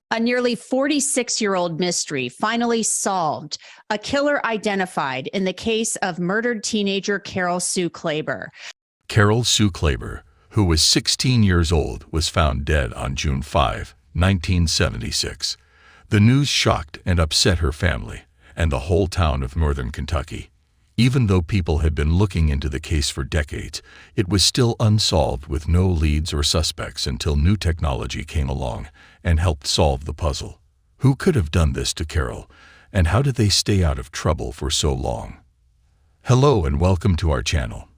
A nearly 46-year-old mystery finally solved. A killer identified in the case of murdered teenager Carol Sue Klaber. Carol Sue Klaber, who was 16 years old, was found dead on June 5, 1976. The news shocked and upset her family and the whole town of northern Kentucky. Even though people had been looking into the case for decades, it was still unsolved with no leads or suspects until new technology came along and helped solve the puzzle. Who could have done this to Carol, and how did they stay out of trouble for so long? Hello and welcome to our channel.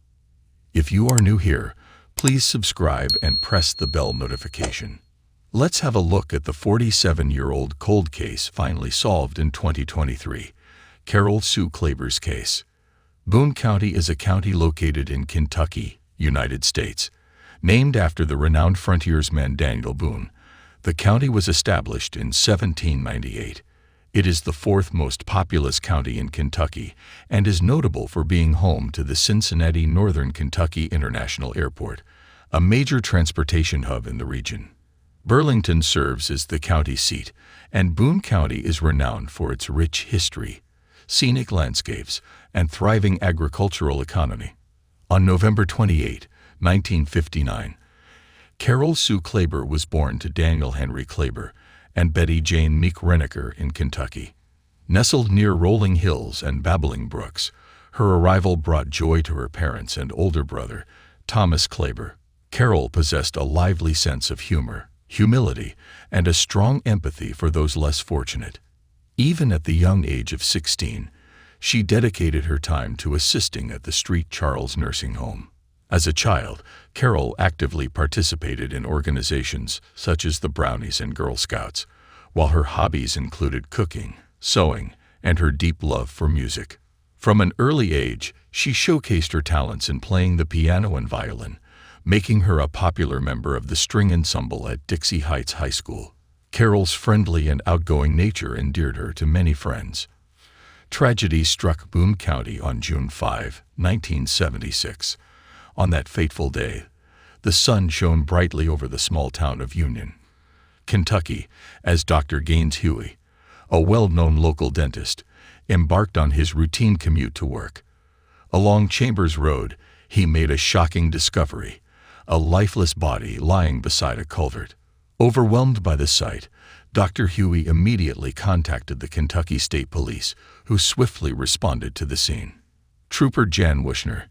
If you are new here, please subscribe and press the bell notification. Let's have a look at the 47-year-old cold case finally solved in 2023, Carol Sue Klaber's case. Boone County is a county located in Kentucky, United States. Named after the renowned frontiersman Daniel Boone, the county was established in 1798. It is the fourth most populous county in Kentucky and is notable for being home to the Cincinnati Northern Kentucky International Airport, a major transportation hub in the region. Burlington serves as the county seat, and Boone County is renowned for its rich history, scenic landscapes, and thriving agricultural economy. On November 28, 1959, Carol Sue Klaber was born to Daniel Henry Klaber and Betty Jane Meek Renneker in Kentucky. Nestled near rolling hills and babbling brooks, her arrival brought joy to her parents and older brother, Thomas Klaber. Carol possessed a lively sense of humor, humility, and a strong empathy for those less fortunate. Even at the young age of 16, she dedicated her time to assisting at the St. Charles nursing home. As a child, Carol actively participated in organizations such as the Brownies and Girl Scouts, while her hobbies included cooking, sewing, and her deep love for music. From an early age, she showcased her talents in playing the piano and violin, making her a popular member of the string ensemble at Dixie Heights High School. Carol's friendly and outgoing nature endeared her to many friends. Tragedy struck Boone County on June 5, 1976. On that fateful day, the sun shone brightly over the small town of Union, Kentucky, as Dr. Gaines Huey, a well-known local dentist, embarked on his routine commute to work. Along Chambers Road, he made a shocking discovery: a lifeless body lying beside a culvert. Overwhelmed by the sight, Dr. Huey immediately contacted the Kentucky State Police, who swiftly responded to the scene. Trooper Jan Wushner,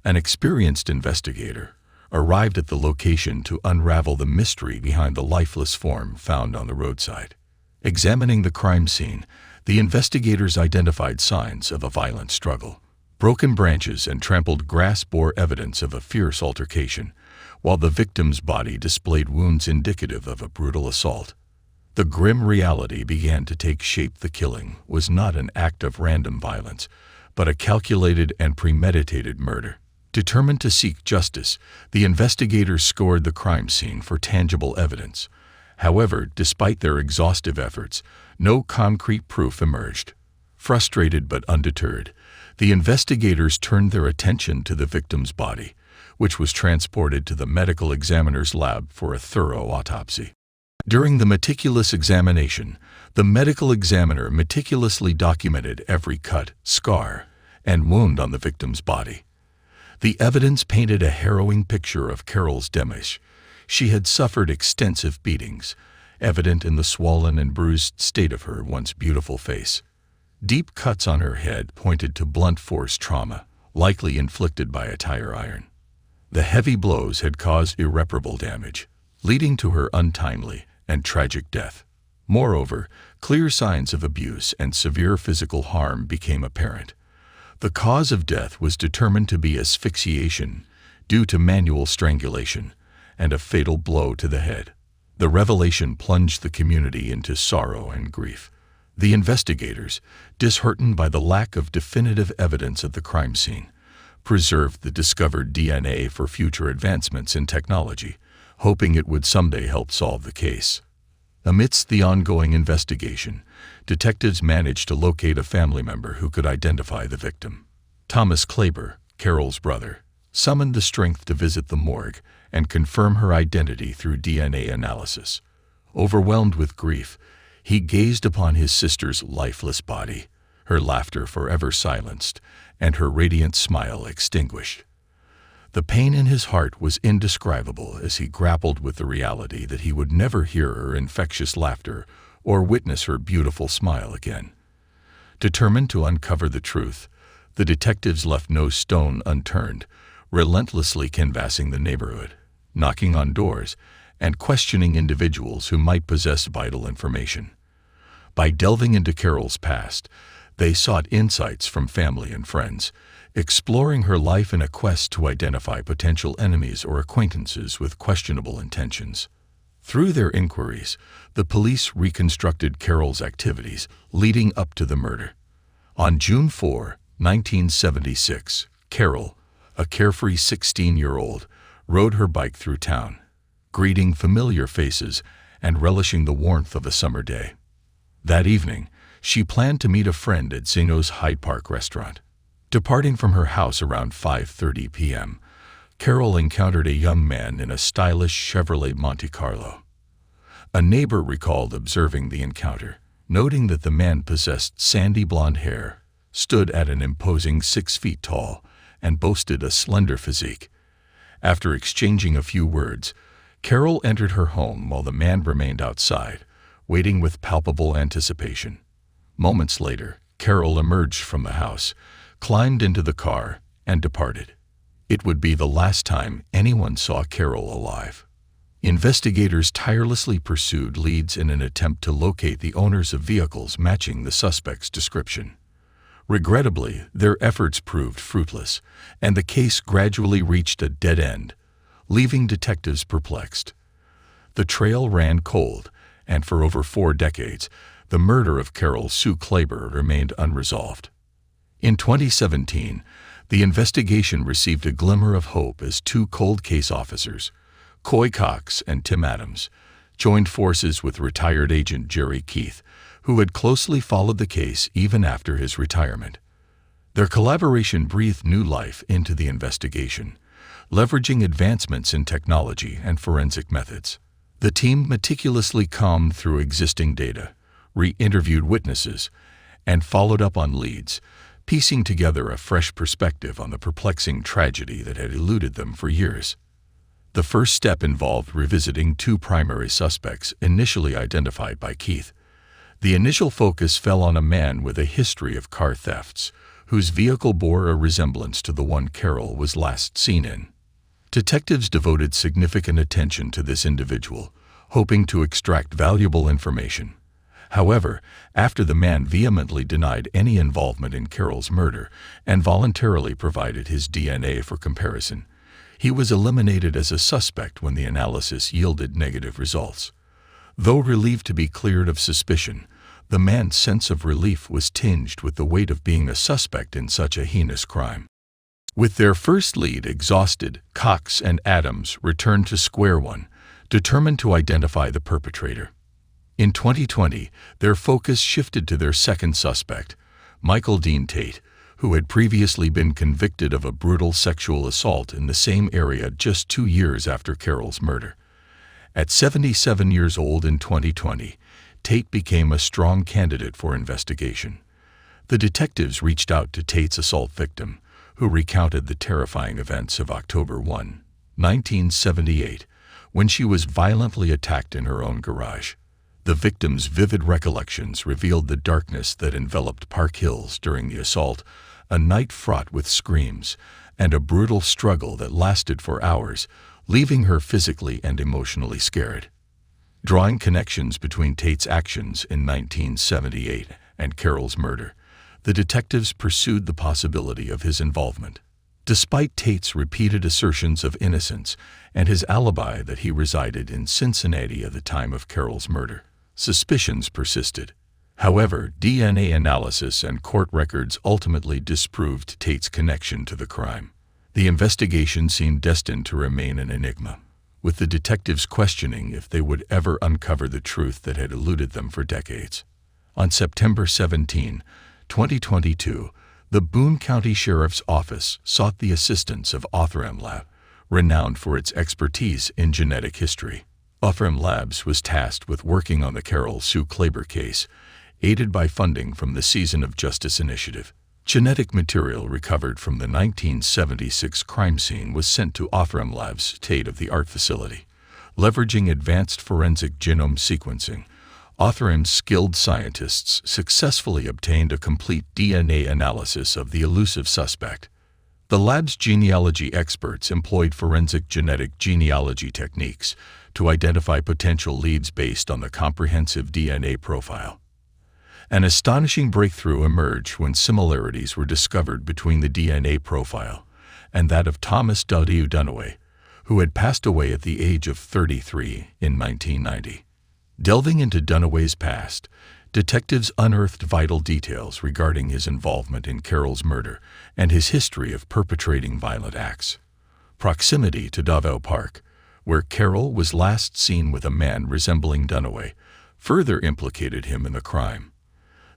an experienced investigator, arrived at the location to unravel the mystery behind the lifeless form found on the roadside. Examining the crime scene, the investigators identified signs of a violent struggle. Broken branches and trampled grass bore evidence of a fierce altercation, while the victim's body displayed wounds indicative of a brutal assault. The grim reality began to take shape. The killing was not an act of random violence, but a calculated and premeditated murder. Determined to seek justice, the investigators scoured the crime scene for tangible evidence. However, despite their exhaustive efforts, no concrete proof emerged. Frustrated but undeterred, the investigators turned their attention to the victim's body, which was transported to the medical examiner's lab for a thorough autopsy. During the meticulous examination, the medical examiner meticulously documented every cut, scar, and wound on the victim's body. The evidence painted a harrowing picture of Carol's damage. She had suffered extensive beatings, evident in the swollen and bruised state of her once beautiful face. Deep cuts on her head pointed to blunt force trauma, likely inflicted by a tire iron. The heavy blows had caused irreparable damage, leading to her untimely and tragic death. Moreover, clear signs of abuse and severe physical harm became apparent. The cause of death was determined to be asphyxiation due to manual strangulation and a fatal blow to the head. The revelation plunged the community into sorrow and grief. The investigators, disheartened by the lack of definitive evidence of the crime scene, preserved the discovered DNA for future advancements in technology, hoping it would someday help solve the case. Amidst the ongoing investigation, detectives managed to locate a family member who could identify the victim. Thomas Klaber, Carol's brother, summoned the strength to visit the morgue and confirm her identity through DNA analysis. Overwhelmed with grief, he gazed upon his sister's lifeless body, her laughter forever silenced, and her radiant smile extinguished. The pain in his heart was indescribable as he grappled with the reality that he would never hear her infectious laughter or witness her beautiful smile again. Determined to uncover the truth, the detectives left no stone unturned, relentlessly canvassing the neighborhood, knocking on doors, and questioning individuals who might possess vital information. By delving into Carol's past, they sought insights from family and friends, exploring her life in a quest to identify potential enemies or acquaintances with questionable intentions. Through their inquiries, the police reconstructed Carol's activities leading up to the murder. On June 4, 1976, Carol, a carefree 16-year-old, rode her bike through town, greeting familiar faces and relishing the warmth of a summer day. That evening, she planned to meet a friend at Zeno's Hyde Park restaurant. Departing from her house around 5:30 p.m., Carol encountered a young man in a stylish Chevrolet Monte Carlo. A neighbor recalled observing the encounter, noting that the man possessed sandy blonde hair, stood at an imposing 6 feet tall, and boasted a slender physique. After exchanging a few words, Carol entered her home while the man remained outside, waiting with palpable anticipation. Moments later, Carol emerged from the house, climbed into the car, and departed. It would be the last time anyone saw Carol alive. Investigators tirelessly pursued leads in an attempt to locate the owners of vehicles matching the suspect's description. Regrettably, their efforts proved fruitless, and the case gradually reached a dead end, leaving detectives perplexed. The trail ran cold, and for over 4 decades, the murder of Carol Sue Klaber remained unresolved. In 2017, the investigation received a glimmer of hope as 2 cold case officers, Coy Cox and Tim Adams, joined forces with retired agent Jerry Keith, who had closely followed the case even after his retirement. Their collaboration breathed new life into the investigation, leveraging advancements in technology and forensic methods. The team meticulously combed through existing data, re-interviewed witnesses, and followed up on leads, piecing together a fresh perspective on the perplexing tragedy that had eluded them for years. The first step involved revisiting 2 primary suspects initially identified by Keith. The initial focus fell on a man with a history of car thefts, whose vehicle bore a resemblance to the one Carol was last seen in. Detectives devoted significant attention to this individual, hoping to extract valuable information. However, after the man vehemently denied any involvement in Carol's murder and voluntarily provided his DNA for comparison, he was eliminated as a suspect when the analysis yielded negative results. Though relieved to be cleared of suspicion, the man's sense of relief was tinged with the weight of being a suspect in such a heinous crime. With their first lead exhausted, Cox and Adams returned to square one, determined to identify the perpetrator. In 2020, their focus shifted to their second suspect, Michael Dean Tate, who had previously been convicted of a brutal sexual assault in the same area just 2 years after Carol's murder. At 77 years old in 2020, Tate became a strong candidate for investigation. The detectives reached out to Tate's assault victim, who recounted the terrifying events of October 1, 1978, when she was violently attacked in her own garage. The victim's vivid recollections revealed the darkness that enveloped Park Hills during the assault, a night fraught with screams, and a brutal struggle that lasted for hours, leaving her physically and emotionally scared. Drawing connections between Tate's actions in 1978 and Carol's murder, the detectives pursued the possibility of his involvement. Despite Tate's repeated assertions of innocence and his alibi that he resided in Cincinnati at the time of Carol's murder, suspicions persisted. However, DNA analysis and court records ultimately disproved Tate's connection to the crime. The investigation seemed destined to remain an enigma, with the detectives questioning if they would ever uncover the truth that had eluded them for decades. On September 17, 2022, the Boone County Sheriff's Office sought the assistance of Authorem Lab, renowned for its expertise in genetic history. Unsolved Labs was tasked with working on the Carol Sue Klaber case, aided by funding from the Season of Justice initiative. Genetic material recovered from the 1976 crime scene was sent to Unsolved Labs' state-of-the-art facility. Leveraging advanced forensic genome sequencing, Unsolved's skilled scientists successfully obtained a complete DNA analysis of the elusive suspect. The lab's genealogy experts employed forensic genetic genealogy techniques to identify potential leads based on the comprehensive DNA profile. An astonishing breakthrough emerged when similarities were discovered between the DNA profile and that of Thomas W. Dunaway, who had passed away at the age of 33 in 1990. Delving into Dunaway's past, detectives unearthed vital details regarding his involvement in Carol's murder and his history of perpetrating violent acts. Proximity to Davao Park, where Carol was last seen with a man resembling Dunaway, further implicated him in the crime.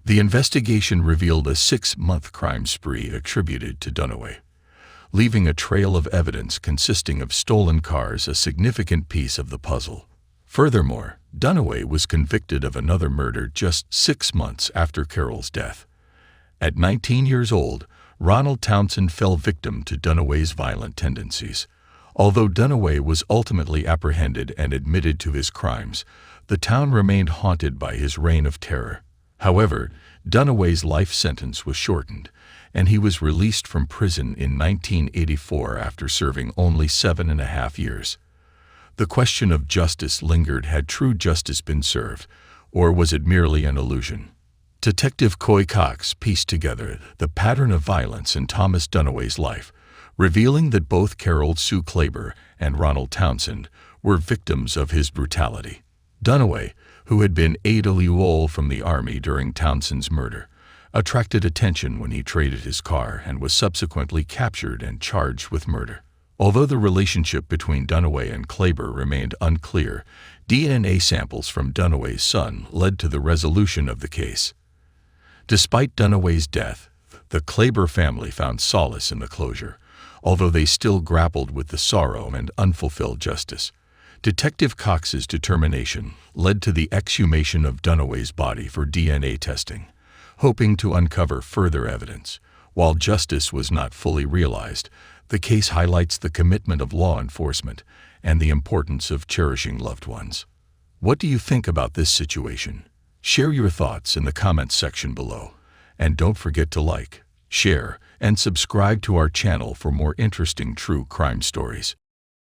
The investigation revealed a 6-month crime spree attributed to Dunaway, leaving a trail of evidence consisting of stolen cars a significant piece of the puzzle. Furthermore, Dunaway was convicted of another murder just 6 months after Carol's death. At 19 years old, Ronald Townsend fell victim to Dunaway's violent tendencies. Although Dunaway was ultimately apprehended and admitted to his crimes, the town remained haunted by his reign of terror. However, Dunaway's life sentence was shortened, and he was released from prison in 1984 after serving only 7.5 years. The question of justice lingered. Had true justice been served, or was it merely an illusion? Detective Coy Cox pieced together the pattern of violence in Thomas Dunaway's life, revealing that both Carol Sue Klaber and Ronald Townsend were victims of his brutality. Dunaway, who had been AWOL from the Army during Townsend's murder, attracted attention when he traded his car and was subsequently captured and charged with murder. Although the relationship between Dunaway and Klaber remained unclear, DNA samples from Dunaway's son led to the resolution of the case. Despite Dunaway's death, the Klaber family found solace in the closure, although they still grappled with the sorrow and unfulfilled justice. Detective Cox's determination led to the exhumation of Dunaway's body for DNA testing, hoping to uncover further evidence. While justice was not fully realized, the case highlights the commitment of law enforcement and the importance of cherishing loved ones. What do you think about this situation? Share your thoughts in the comments section below. And don't forget to like, share, and subscribe to our channel for more interesting true crime stories.